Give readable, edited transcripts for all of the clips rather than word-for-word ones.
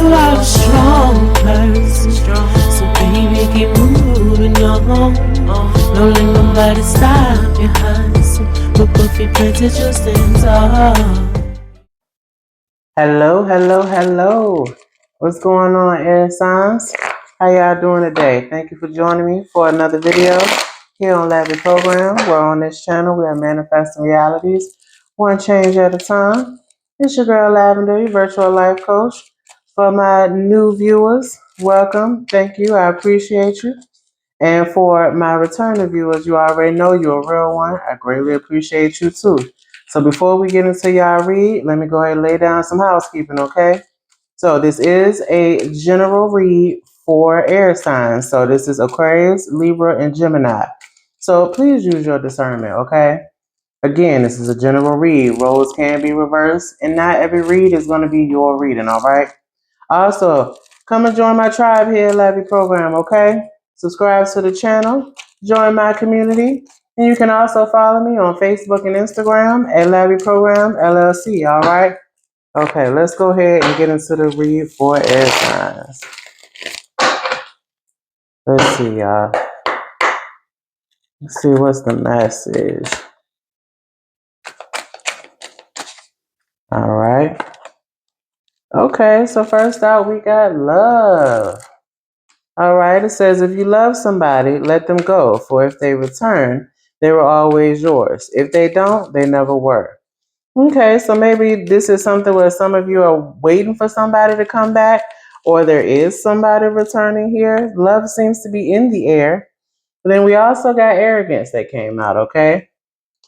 are a strong person, so baby keep moving on. Don't let nobody stop your hustle, but put your plenty just stand tall. Hello, hello, hello. What's going on, air signs? How y'all doing today? Thank you for joining me for another video here on LAVIProgram. Where on this channel we are manifesting realities, one change at a time. It's your girl Lavender, your virtual life coach. For my new viewers, welcome. Thank you. I appreciate you. And for my returning viewers, you already know you're a real one. I greatly appreciate you too. So before we get into y'all read, let me go ahead and lay down some housekeeping, okay? So this is a general read for air signs. So this is Aquarius, Libra, and Gemini. So please use your discernment, okay? Again, this is a general read. Roles can be reversed, and not every read is going to be your reading, all right? Also, come and join my tribe here at LAVIProgram, okay? Subscribe to the channel, join my community, and you can also follow me on Facebook and Instagram at LAVIProgramLLC, all right? Okay, let's go ahead and get into the read for air signs. Let's see, y'all. Let's see what's the message. All right. Okay, so first out, we got love. All right, it says, if you love somebody, let them go, for if they return, they were always yours. If they don't, they never were. Okay, so maybe this is something where some of you are waiting for somebody to come back, or there is somebody returning here. Love seems to be in the air. But then we also got arrogance that came out, okay?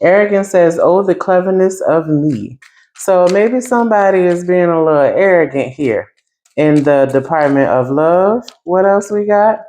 Arrogance says, oh, the cleverness of me. So maybe somebody is being a little arrogant here in the department of love. What else we got?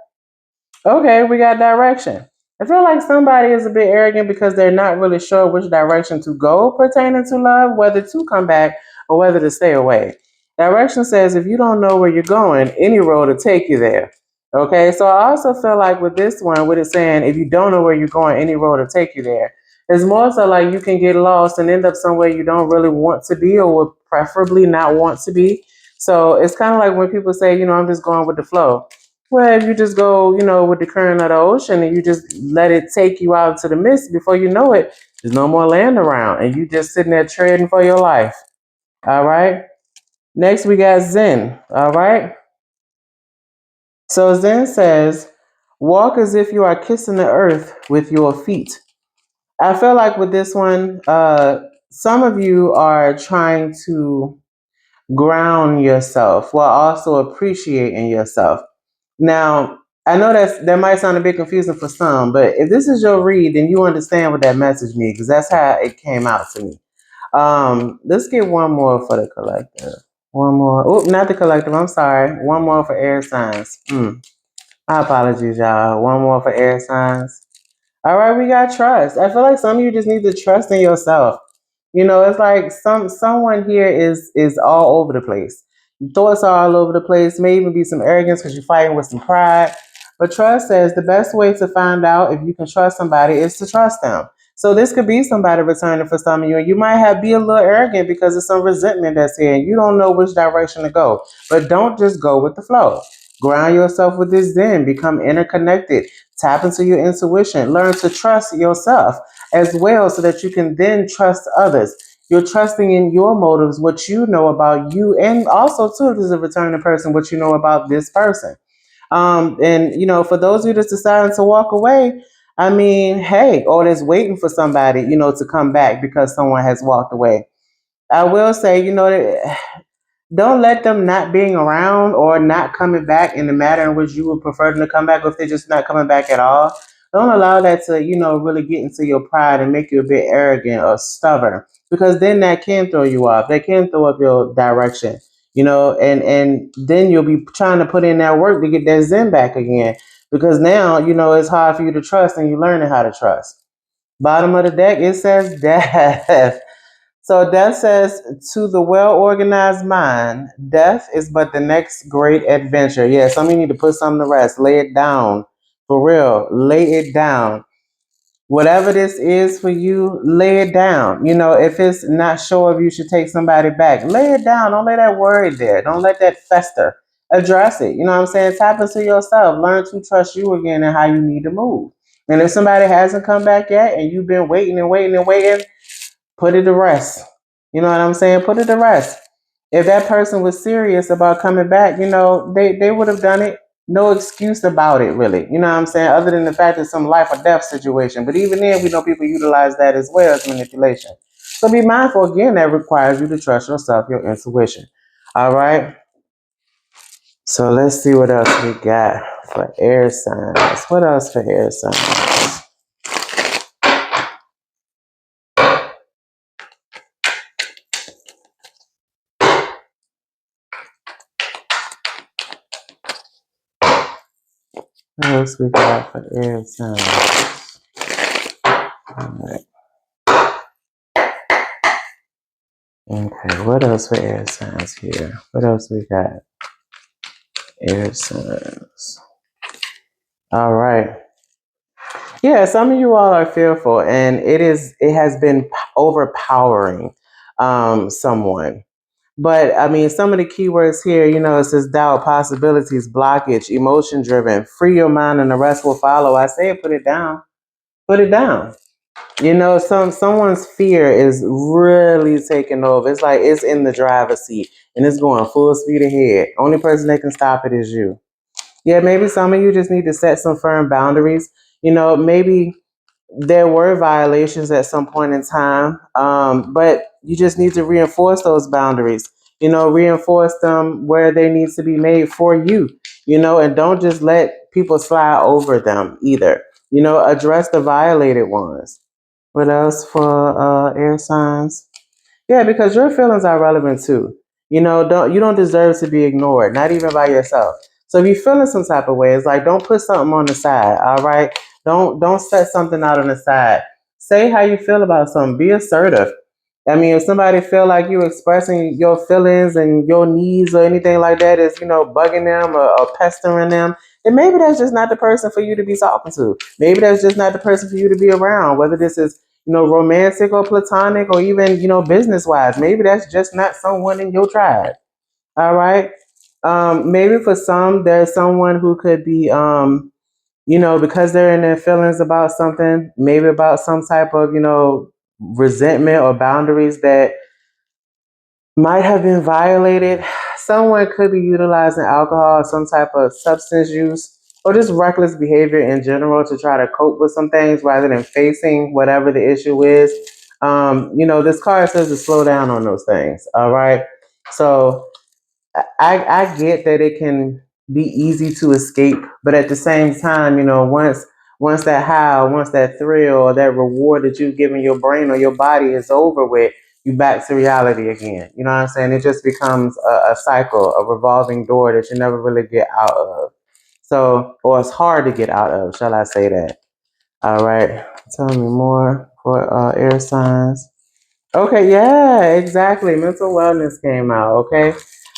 Okay, we got direction. I feel like somebody is a bit arrogant because they're not really sure which direction to go pertaining to love, whether to come back or whether to stay away. Direction says if you don't know where you're going, any road will take you there. Okay, so I also feel like with this one, with it saying if you don't know where you're going, any road will take you there. It's more so like you can get lost and end up somewhere you don't really want to be or would preferably not want to be. So it's kind of like when people say, I'm just going with the flow. Well, if you just go, with the current of the ocean and you just let it take you out to the mist, before you know it, there's no more land around and you just sitting there trading for your life. All right. Next, we got Zen. All right. So Zen says, walk as if you are kissing the earth with your feet. I feel like with this one, some of you are trying to ground yourself while also appreciating yourself. Now, I know that might sound a bit confusing for some, but if this is your read, then you understand what that message means because that's how it came out to me. Let's get one more for the collective. One more. Oh, not the collective. I'm sorry. One more for air signs. My apologies, y'all. One more for air signs. All right, we got trust. I feel like some of you just need to trust in yourself. It's like someone here is all over the place. Your thoughts are all over the place. May even be some arrogance because you're fighting with some pride. But trust says the best way to find out if you can trust somebody is to trust them. So this could be somebody returning for some of you, and you might be a little arrogant because of some resentment that's here, and you don't know which direction to go. But don't just go with the flow. Ground yourself with this Zen. Become interconnected. Tap into your intuition. Learn to trust yourself as well so that you can then trust others. You're trusting in your motives, what you know about you, and also, too, if there's a returning person, what you know about this person. And for those of you that's deciding to walk away, I mean, hey, or that's waiting for somebody, to come back because someone has walked away. I will say, don't let them not being around or not coming back in the matter in which you would prefer them to come back, or if they're just not coming back at all. Don't allow that to, really get into your pride and make you a bit arrogant or stubborn, because then that can throw you off. That can throw up your direction, and then you'll be trying to put in that work to get that Zen back again, because now, it's hard for you to trust and you're learning how to trust. Bottom of the deck, it says death. So death says, to the well-organized mind, death is but the next great adventure. Yeah, some of you need to put something to rest. Lay it down. For real. Lay it down. Whatever this is for you, lay it down. If it's not sure if you should take somebody back, lay it down. Don't let that worry there. Don't let that fester. Address it. You know what I'm saying? Tap into yourself. Learn to trust you again and how you need to move. And if somebody hasn't come back yet and you've been waiting and waiting and waiting, put it to rest. You know what I'm saying? Put it to rest. If that person was serious about coming back, they would have done it. No excuse about it, really. You know what I'm saying? Other than the fact that some life or death situation. But even then, we know people utilize that as well as manipulation. So be mindful. Again, that requires you to trust yourself, your intuition. All right. So let's see what else we got for air signs. What else for air signs? What else we got for air signs? All right. Okay, what else for air signs here? What else we got? Air signs. All right. Yeah, some of you all are fearful, and it has been overpowering someone. But I mean, some of the keywords here, it says doubt, possibilities, blockage, emotion driven, free your mind, and the rest will follow. I say put it down. Put it down. Someone's fear is really taking over. It's like it's in the driver's seat and it's going full speed ahead. Only person that can stop it is you. Yeah, maybe some of you just need to set some firm boundaries. Maybe there were violations at some point in time, but you just need to reinforce those boundaries. Reinforce them where they need to be made for you. And don't just let people slide over them either. Address the violated ones. What else for air signs? Yeah, because your feelings are relevant too. You don't deserve to be ignored, not even by yourself. So if you're feeling some type of way, it's like don't put something on the side. All right, don't set something out on the side. Say how you feel about something. Be assertive. I mean, if somebody feel like you expressing your feelings and your needs or anything like that is, bugging them or pestering them, then maybe that's just not the person for you to be talking to. Maybe that's just not the person for you to be around. Whether this is romantic or platonic or even, business wise. Maybe that's just not someone in your tribe. All right. Maybe for some, there's someone who could be, because they're in their feelings about something, maybe about some type of, resentment or boundaries that might have been violated. Someone could be utilizing alcohol or some type of substance use or just reckless behavior in general to try to cope with some things rather than facing whatever the issue is. This card says to slow down on those things. All right. So I get that it can be easy to escape, but at the same time, once that high, once that thrill or that reward that you've given your brain or your body is over with, you back to reality again. You know what I'm saying? It just becomes a cycle, a revolving door that you never really get out of. So, or it's hard to get out of, shall I say that? All right. Tell me more for air signs. Okay, yeah, exactly. Mental wellness came out. Okay.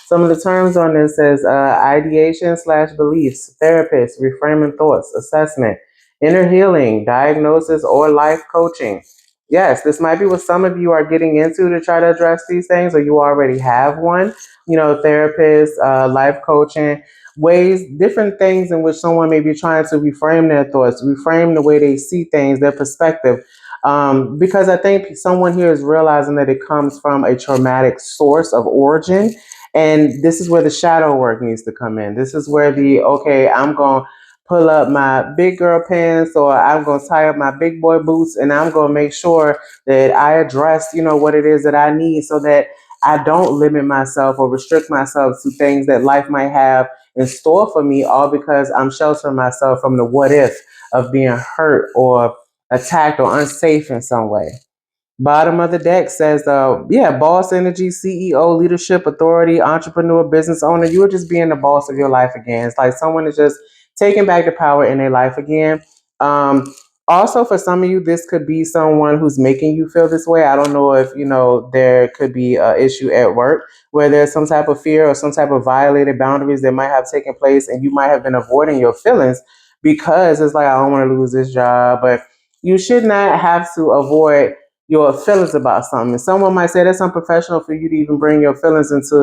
Some of the terms on this says ideation slash beliefs, therapist, reframing thoughts, assessment, inner healing, diagnosis, or life coaching. Yes, this might be what some of you are getting into to try to address these things, or you already have one. Therapist, life coaching, ways, different things in which someone may be trying to reframe their thoughts, reframe the way they see things, their perspective, because I think someone here is realizing that it comes from a traumatic source of origin. And this is where the shadow work needs to come in. This is where okay, I'm going to pull up my big girl pants or I'm going to tie up my big boy boots and I'm going to make sure that I address, what it is that I need so that I don't limit myself or restrict myself to things that life might have in store for me, all because I'm sheltering myself from the what if of being hurt or attacked or unsafe in some way. Bottom of the deck says, boss energy, CEO, leadership, authority, entrepreneur, business owner. You are just being the boss of your life again. It's like someone is just taking back the power in their life again. Also, for some of you, this could be someone who's making you feel this way. I don't know if, there could be an issue at work where there's some type of fear or some type of violated boundaries that might have taken place and you might have been avoiding your feelings because it's like, I don't want to lose this job. But you should not have to avoid your feelings about something. And someone might say that's unprofessional for you to even bring your feelings into,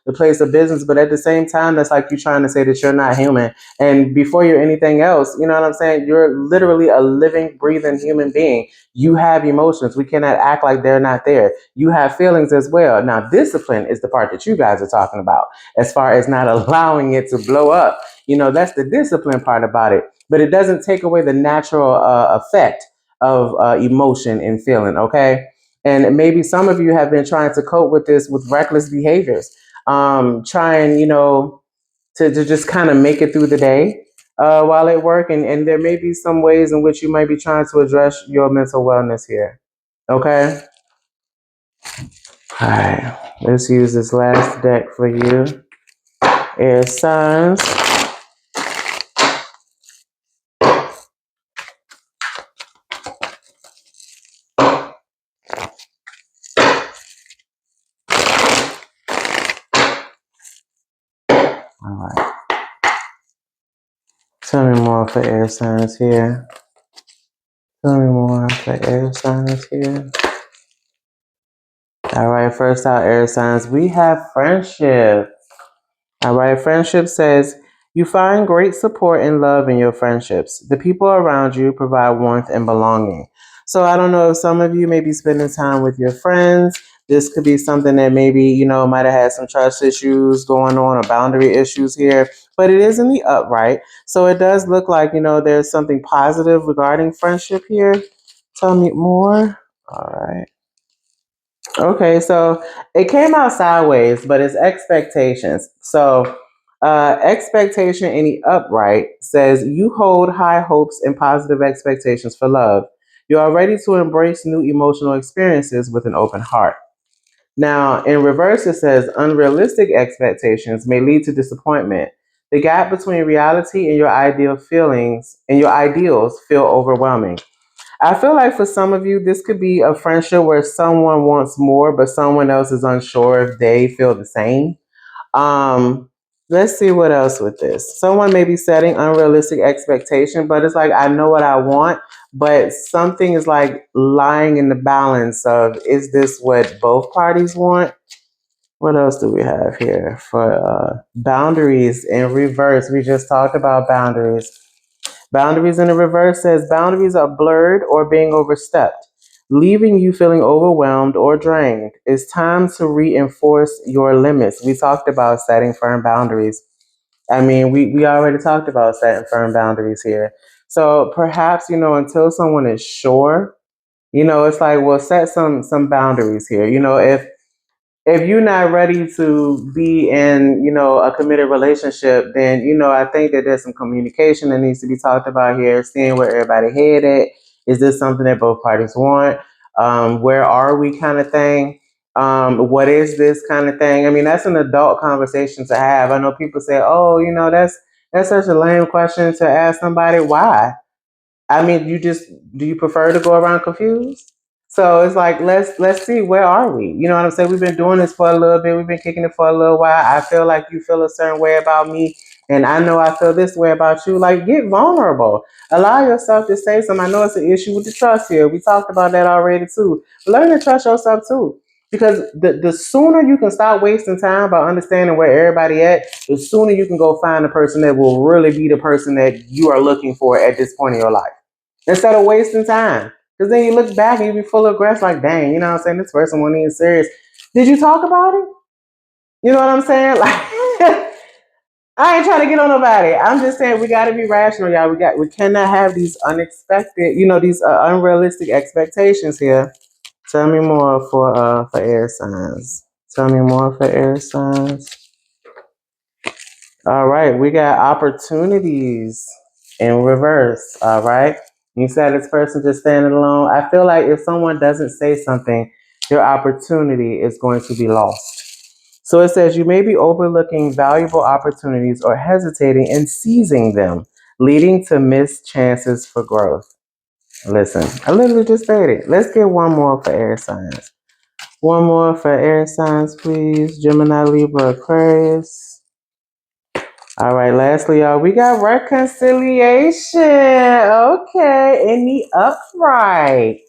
the place of business. But at the same time, that's like you trying to say that you're not human. And before you're anything else, you know what I'm saying? You're literally a living, breathing human being. You have emotions. We cannot act like they're not there. You have feelings as well. Now, discipline is the part that you guys are talking about, as far as not allowing it to blow up. That's the discipline part about it. But it doesn't take away the natural effect of emotion and feeling, okay? And maybe some of you have been trying to cope with this with reckless behaviors, trying, to just kind of make it through the day while at work. And there may be some ways in which you might be trying to address your mental wellness here, okay? All right, let's use this last deck for you. Air signs. All right. Tell me more for air signs here. Tell me more for air signs here. All right, first out, air signs, we have friendship. All right, friendship says you find great support and love in your friendships. The people around you provide warmth and belonging. So I don't know if some of you may be spending time with your friends. This could be something that maybe, might have had some trust issues going on or boundary issues here, but it is in the upright. So it does look like, there's something positive regarding friendship here. Tell me more. All right. Okay, so it came out sideways, but it's expectations. So, expectation in the upright says you hold high hopes and positive expectations for love. You are ready to embrace new emotional experiences with an open heart. Now, in reverse, it says unrealistic expectations may lead to disappointment. The gap between reality and your ideal feelings and your ideals feel overwhelming. I feel like for some of you, this could be a friendship where someone wants more, but someone else is unsure if they feel the same. Um, let's see what else with this. Someone may be setting unrealistic expectation, but it's like I know what I want, but something is like lying in the balance of is this what both parties want? What else do we have here for boundaries in reverse? We just talked about boundaries. Boundaries in the reverse says boundaries are blurred or being overstepped, leaving you feeling overwhelmed or drained. It's time to reinforce your limits. We talked about setting firm boundaries. I mean, we already talked about setting firm boundaries here. So perhaps, until someone is sure, it's like, well, set some boundaries here. If you're not ready to be in, a committed relationship, then, I think that there's some communication that needs to be talked about here, seeing where everybody headed. Is this something that both parties want? Where are we kind of thing? What is this kind of thing? I mean, that's an adult conversation to have. I know people say, oh, that's such a lame question to ask somebody. Why? I mean, do you prefer to go around confused? So it's like let's see, where are we? You know what I'm saying? We've been doing this for a little bit. We've been kicking it for a little while. I feel like you feel a certain way about me, and I know I feel this way about you. Like, get vulnerable. Allow yourself to say something. I know it's an issue with the trust here. We talked about that already too. But learn to trust yourself too. Because the sooner you can stop wasting time by understanding where everybody at, the sooner you can go find the person that will really be the person that you are looking for at this point in your life, instead of wasting time. Because then you look back and you be full of regrets, like, dang, what I'm saying? This person wasn't even serious. Did you talk about it? You know what I'm saying? Like, I ain't trying to get on nobody. I'm just saying we got to be rational, y'all. We cannot have these unexpected, these unrealistic expectations here. Tell me more for air signs. Tell me more for air signs. All right, we got opportunities in reverse. All right. You said this person just standing alone. I feel like if someone doesn't say something, your opportunity is going to be lost. So it says you may be overlooking valuable opportunities or hesitating in seizing them, leading to missed chances for growth. Listen, I literally just stated. Let's get one more for air signs. One more for air signs, please. Gemini, Libra, Aquarius. All right, lastly, y'all, we got reconciliation. Okay, in the upright.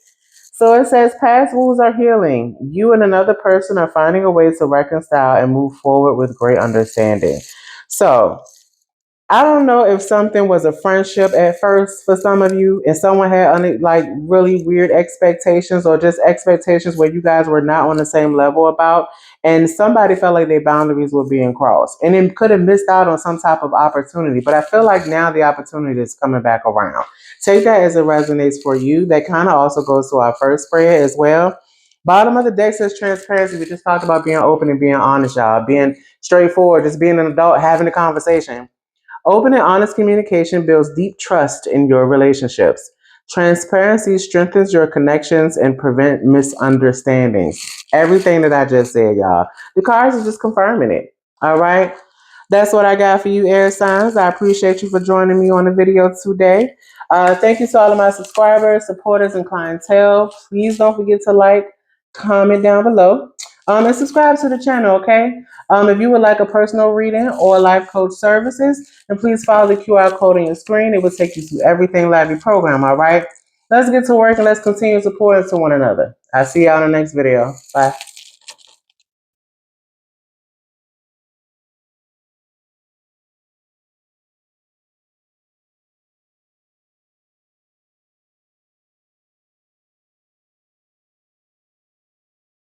So it says past wounds are healing. You and another person are finding a way to reconcile and move forward with great understanding. So I don't know if something was a friendship at first for some of you, and someone had like really weird expectations, or just expectations where you guys were not on the same level about, and somebody felt like their boundaries were being crossed, and then could have missed out on some type of opportunity. But I feel like now the opportunity is coming back around. Take that as it resonates for you. That kind of also goes to our first spread as well. Bottom of the deck says transparency. We just talked about being open and being honest, y'all. Being straightforward, just being an adult, having a conversation. Open and honest communication builds deep trust in your relationships. Transparency strengthens your connections and prevent misunderstandings. Everything that I just said, y'all. The cards are just confirming it. All right. That's what I got for you, air signs. I appreciate you for joining me on the video today. Thank you to all of my subscribers, supporters, and clientele. Please don't forget to like, comment down below, and subscribe to the channel, okay? If you would like a personal reading or life coach services, then please follow the QR code on your screen. It will take you to everything Lavi program, all right? Let's get to work and let's continue supporting to one another. I'll see y'all in the next video. Bye.